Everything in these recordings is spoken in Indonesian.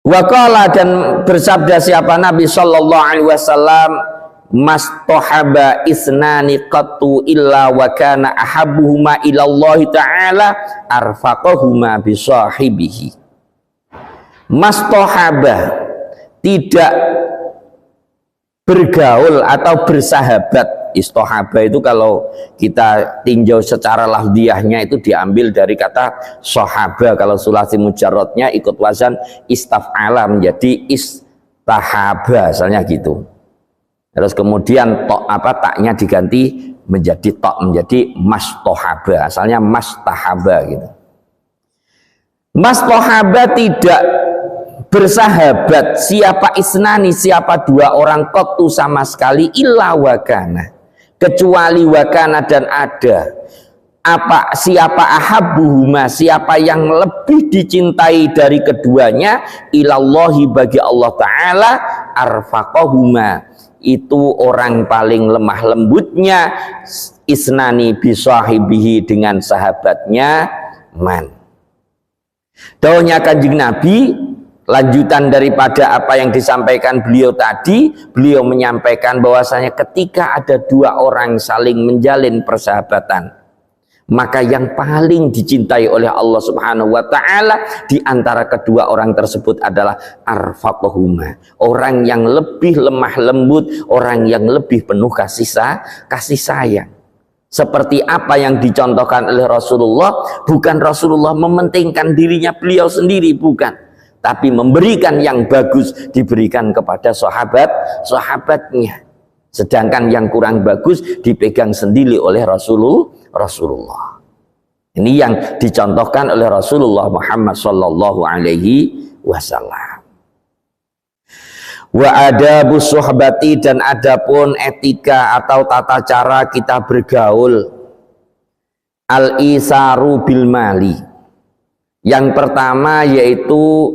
Waqala, dan bersabda siapa Nabi sallallahu alaihi wasallam, mastohaba isnani qattu illa wa kana ahabbuhuma ilallahi ta'ala arfaqahuma bi sahibihi. Mastohaba, tidak bergaul atau bersahabat. Istohaba itu kalau kita tinjau secara lafdiyahnya itu diambil dari kata sohaba. Kalau sulasi mujarrodnya ikut wazan istaf'ala menjadi istahaba, misalnya gitu. Terus kemudian taknya diganti menjadi tok, menjadi mastohaba, asalnya mastahaba gitu. Mastohaba tidak bersahabat, siapa isnani, siapa dua orang, kotu sama sekali, illa wakana, kecuali wakana dan ada, apa, siapa ahabbuhuma, siapa yang lebih dicintai dari keduanya, ilallahi, bagi Allah Ta'ala, arfaqahuma, itu orang paling lemah lembutnya, isnani bisahibihi, dengan sahabatnya, man. Dawuhnya Kanjeng Nabi, lanjutan daripada apa yang disampaikan beliau tadi, beliau menyampaikan bahwasanya ketika ada dua orang saling menjalin persahabatan, maka yang paling dicintai oleh Allah Subhanahu wa Ta'ala di antara kedua orang tersebut adalah arfaqahuma, orang yang lebih lemah lembut, orang yang lebih penuh kasih sayang. Seperti apa yang dicontohkan oleh Rasulullah, bukan Rasulullah mementingkan dirinya beliau sendiri, bukan, tapi memberikan yang bagus diberikan kepada sahabatnya, sedangkan yang kurang bagus dipegang sendiri oleh Rasulullah. Ini yang dicontohkan oleh Rasulullah Muhammad sallallahu alaihi wasallam. Wa adabu suhbati, dan adapun etika atau tata cara kita bergaul, al-isaru bil mali. Yang pertama yaitu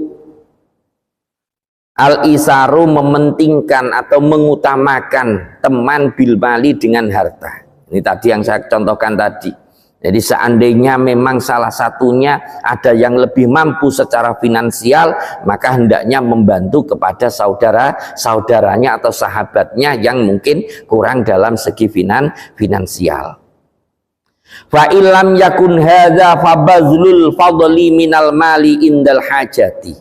al-isaru, mementingkan atau mengutamakan teman bil mali, dengan harta. Ini tadi yang saya contohkan tadi. Jadi seandainya memang salah satunya ada yang lebih mampu secara finansial, maka hendaknya membantu kepada saudaranya atau sahabatnya yang mungkin kurang dalam segi finansial. Fa illam yakun hadza fa bazlul fadli minal mali indal hajati.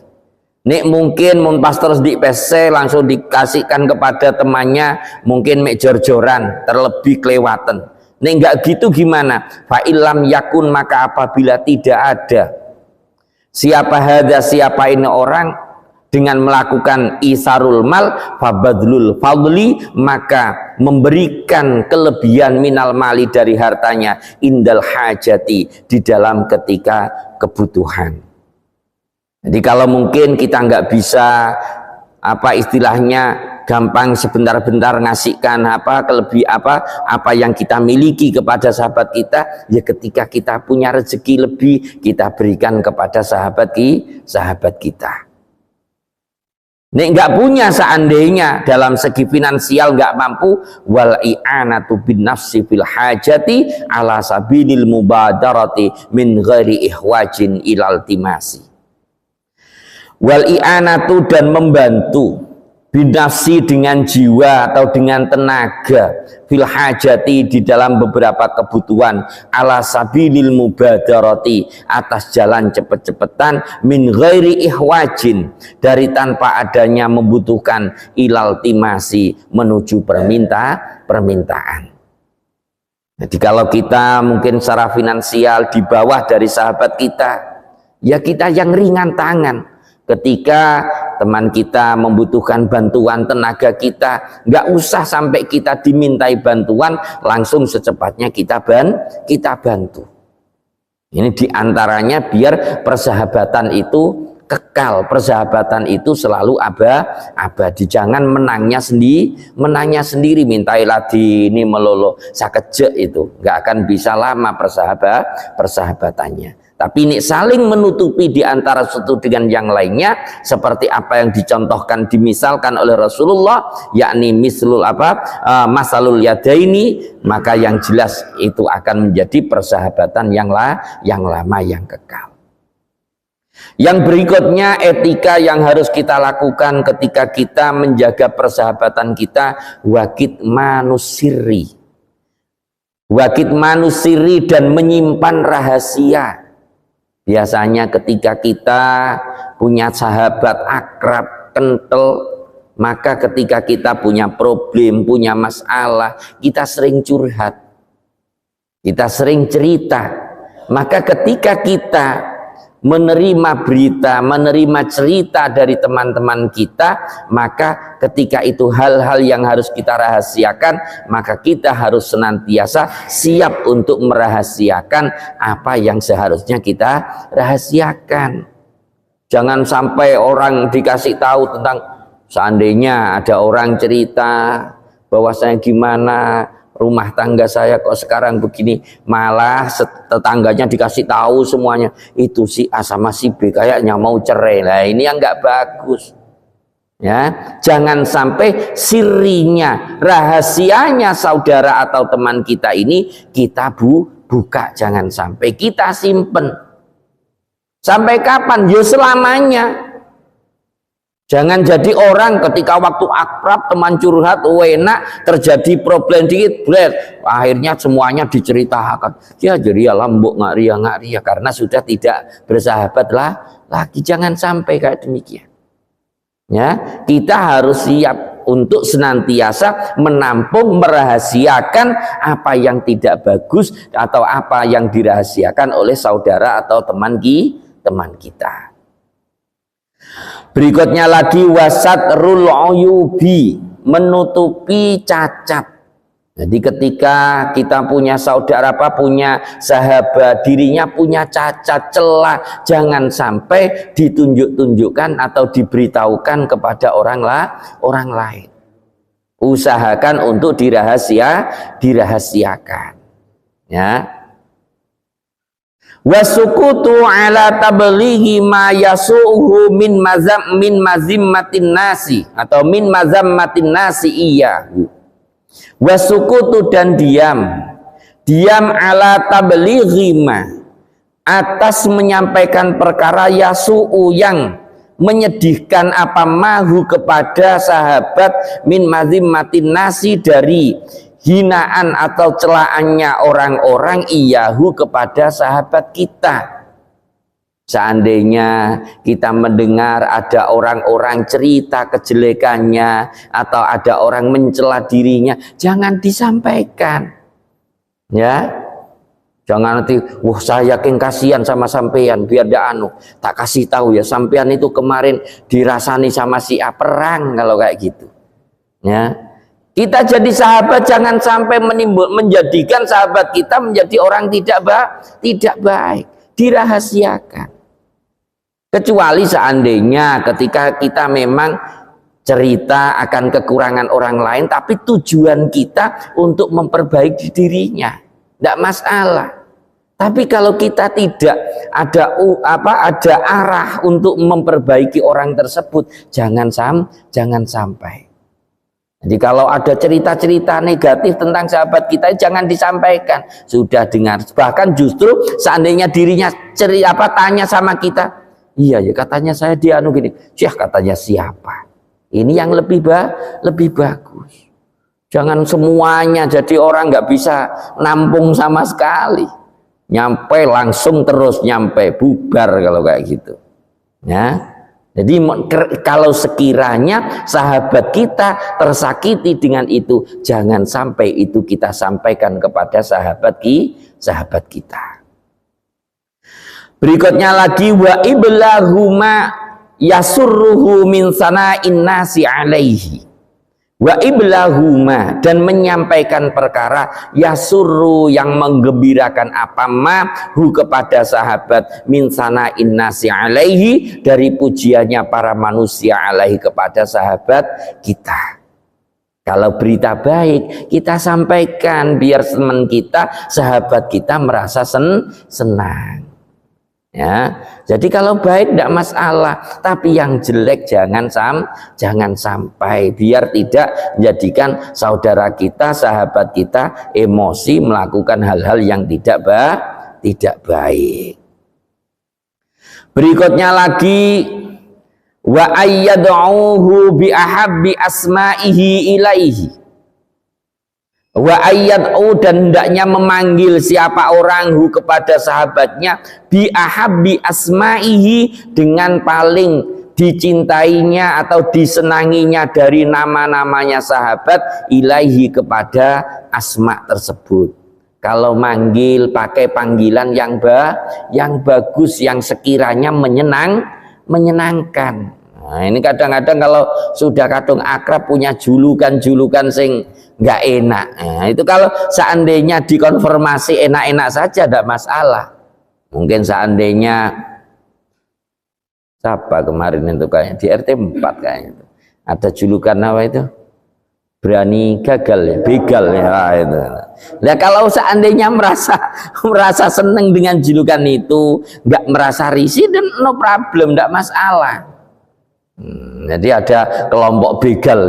Nek mungkin mun pas terus di PC langsung dikasihkan kepada temannya, mungkin mek jor-joran, terlebih kelewatan. Nek enggak gitu gimana? Fa illam yakun, maka apabila tidak ada, siapa hadza, siapa ini orang, dengan melakukan isarul mal, fabadlul fadli, maka memberikan kelebihan minal mali, dari hartanya, indal hajati, di dalam ketika kebutuhan. Jadi kalau mungkin kita nggak bisa apa istilahnya gampang sebentar-bentar ngasihkan apa yang kita miliki kepada sahabat kita, ya ketika kita punya rezeki lebih kita berikan kepada sahabat kita. Nek nggak punya, seandainya dalam segi finansial nggak mampu, wal i'anatu bin nafsi fil hajati ala sabilil mubadarati min ghairi ihwajin ilal timasi. Wal i'anatu, dan membantu, binafsi, dengan jiwa atau dengan tenaga, fil hajati, di dalam beberapa kebutuhan, ala sabilil mubadarati, atas jalan cepet-cepetan, min ghairi ihwajin, dari tanpa adanya membutuhkan, ilal timasi, menuju permintaan. Jadi kalau kita mungkin secara finansial di bawah dari sahabat kita, ya kita yang ringan tangan. Ketika teman kita membutuhkan bantuan tenaga kita, nggak usah sampai kita dimintai bantuan, langsung secepatnya kita bantu. Ini diantaranya biar persahabatan itu kekal, persahabatan itu selalu abadi. Jangan menangnya sendiri, mintailah di ini melolo sakejek, itu nggak akan bisa lama persahabatannya. Tapi ini saling menutupi di antara satu dengan yang lainnya, seperti apa yang dicontohkan, dimisalkan oleh Rasulullah, yakni mislul masalul yadaini, maka yang jelas itu akan menjadi persahabatan yang lama, yang kekal. Yang berikutnya, etika yang harus kita lakukan ketika kita menjaga persahabatan kita, wakit manusiri. Wakit manusiri, dan menyimpan rahasia. Biasanya ketika kita punya sahabat akrab, kental, maka ketika kita punya problem, punya masalah, kita sering curhat, kita sering cerita. Maka ketika kita menerima berita, menerima cerita dari teman-teman kita, maka ketika itu hal-hal yang harus kita rahasiakan, maka kita harus senantiasa siap untuk merahasiakan apa yang seharusnya kita rahasiakan. Jangan sampai orang dikasih tahu tentang, seandainya ada orang cerita bahwasanya gimana rumah tangga saya kok sekarang begini, malah tetangganya dikasih tahu semuanya, itu si A sama si B kayaknya mau cerai. Nah, ini yang nggak bagus. Ya, jangan sampai sirinya, rahasianya saudara atau teman kita ini kita buka, jangan sampai kita simpen. Sampai kapan? Yo selamanya. Jangan jadi orang ketika waktu akrab, teman curhat, enak, terjadi problem dikit, akhirnya semuanya diceritakan. Ya jadi ya lambuk nggak ria, karena sudah tidak bersahabat lagi. Jangan sampai kayak demikian. Ya, kita harus siap untuk senantiasa menampung, merahasiakan apa yang tidak bagus atau apa yang dirahasiakan oleh saudara atau teman kita. Berikutnya lagi, wasatrul uyubi, menutupi cacat. Jadi ketika kita punya saudara punya sahabat, dirinya punya cacat, celah, jangan sampai ditunjuk-tunjukkan atau diberitahukan kepada orang lain. Usahakan untuk dirahasiakan. Ya. Wasukutu ala tablighi ma yasu'uhu min mazimmatin nasi atau min mazammatin nasi iyahu. Wasukutu, dan diam ala tablighi ma, atas menyampaikan perkara yasu'u yang menyedihkan apa mahu kepada sahabat, min mazimmatin nasi, dari hinaan atau celaannya orang-orang, iyahu, kepada sahabat kita. Seandainya kita mendengar ada orang-orang cerita kejelekannya atau ada orang mencela dirinya, jangan disampaikan. Ya, jangan nanti, wah saya yakin kasihan sama sampean, biar dia tak kasih tahu ya, sampean itu kemarin dirasani sama si A, perang kalau kayak gitu. Ya. Kita jadi sahabat, jangan sampai menjadikan sahabat kita menjadi orang tidak baik, dirahasiakan. Kecuali seandainya ketika kita memang cerita akan kekurangan orang lain, tapi tujuan kita untuk memperbaiki dirinya, tidak masalah. Tapi kalau kita tidak ada arah untuk memperbaiki orang tersebut, jangan sampai. Jadi kalau ada cerita-cerita negatif tentang sahabat kita, jangan disampaikan. Sudah dengar, bahkan justru seandainya dirinya tanya sama kita, iya ya katanya saya dia gini, Syekh katanya siapa? Ini yang lebih bagus. Jangan semuanya jadi orang nggak bisa nampung sama sekali. Nyampe langsung terus nyampe, bubar kalau kayak gitu. Ya. Jadi kalau sekiranya sahabat kita tersakiti dengan itu, jangan sampai itu kita sampaikan kepada sahabat kita. Berikutnya lagi, wa iblahuma yasurruhu min sana'in nasi alaihi. Wa iblahuma, dan menyampaikan perkara yasurru, yang menggembirakan apa mahu kepada sahabat, min sana'in nasi alaihi, dari pujiannya para manusia alaihi, kepada sahabat kita. Kalau berita baik kita sampaikan, biar teman kita, sahabat kita merasa senang. Ya, jadi kalau baik tidak masalah, tapi yang jelek jangan sampai, biar tidak menjadikan saudara kita, sahabat kita emosi melakukan hal-hal yang tidak baik. Berikutnya lagi, wa ayyad'uhu bi ahabbi asma'ihi ilaihi. Wa ayyad'u, dan hendaknya memanggil siapa orang hu kepada sahabatnya bi ahabbi asma'ihi, dengan paling dicintainya atau disenanginya dari nama-namanya sahabat, ilaihi, kepada asma tersebut. Kalau manggil pakai panggilan yang bagus, yang sekiranya menyenangkan. Nah, ini kadang-kadang kalau sudah kadung akrab punya julukan-julukan sing nggak enak. Nah, itu kalau seandainya dikonfirmasi enak-enak saja tidak masalah. Mungkin seandainya siapa kemarin itu kayaknya di RT 4 kayaknya itu ada julukan apa itu? Berani gagal ya, begal ya itu. Nah, kalau seandainya merasa senang dengan julukan itu, nggak merasa risih, dan no problem, nggak masalah. Jadi ada kelompok begal,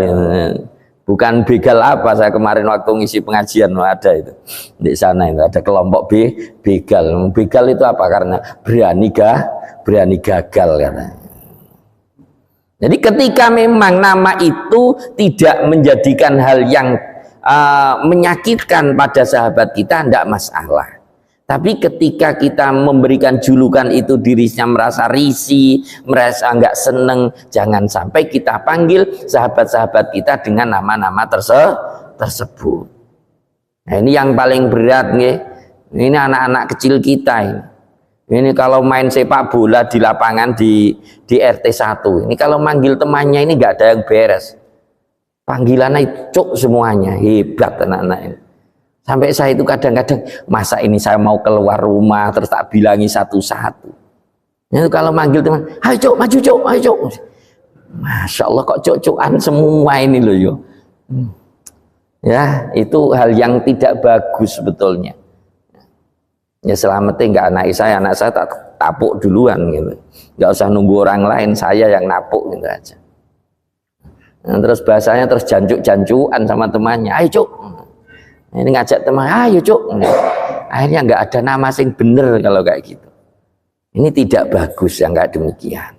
bukan begal apa, saya kemarin waktu ngisi pengajian ada itu di sana, itu ada kelompok begal. Begal itu apa? Karena berani gagal katanya. Jadi ketika memang nama itu tidak menjadikan hal yang menyakitkan pada sahabat kita, tidak masalah. Tapi ketika kita memberikan julukan itu, dirinya merasa risih, merasa nggak seneng, jangan sampai kita panggil sahabat-sahabat kita dengan nama-nama tersebut. Nah, ini yang paling berat nih. Ini anak-anak kecil kita ini. Ini kalau main sepak bola di lapangan di RT 1, ini kalau manggil temannya ini nggak ada yang beres. Panggilannya cuk semuanya, hebat anak-anak ini. Sampai saya itu kadang-kadang, masa ini saya mau keluar rumah terus tak bilangi satu-satu. Itu kalau manggil teman, ayo cuk, maju cuk, ayo cuk. Masya Allah kok cuk-cukan semua ini loh yo. Ya, itu hal yang tidak bagus sebetulnya. Ya selamatnya nggak anak saya tak tapuk duluan gitu, nggak usah nunggu orang lain, saya yang napuk gitu aja. Nah, terus bahasanya terus janjuk-jancuan sama temannya, ayo cuk, ini ngajak teman, ayo cuk, akhirnya nggak ada nama sing bener kalau kayak gitu. Ini tidak bagus yang kayak demikian.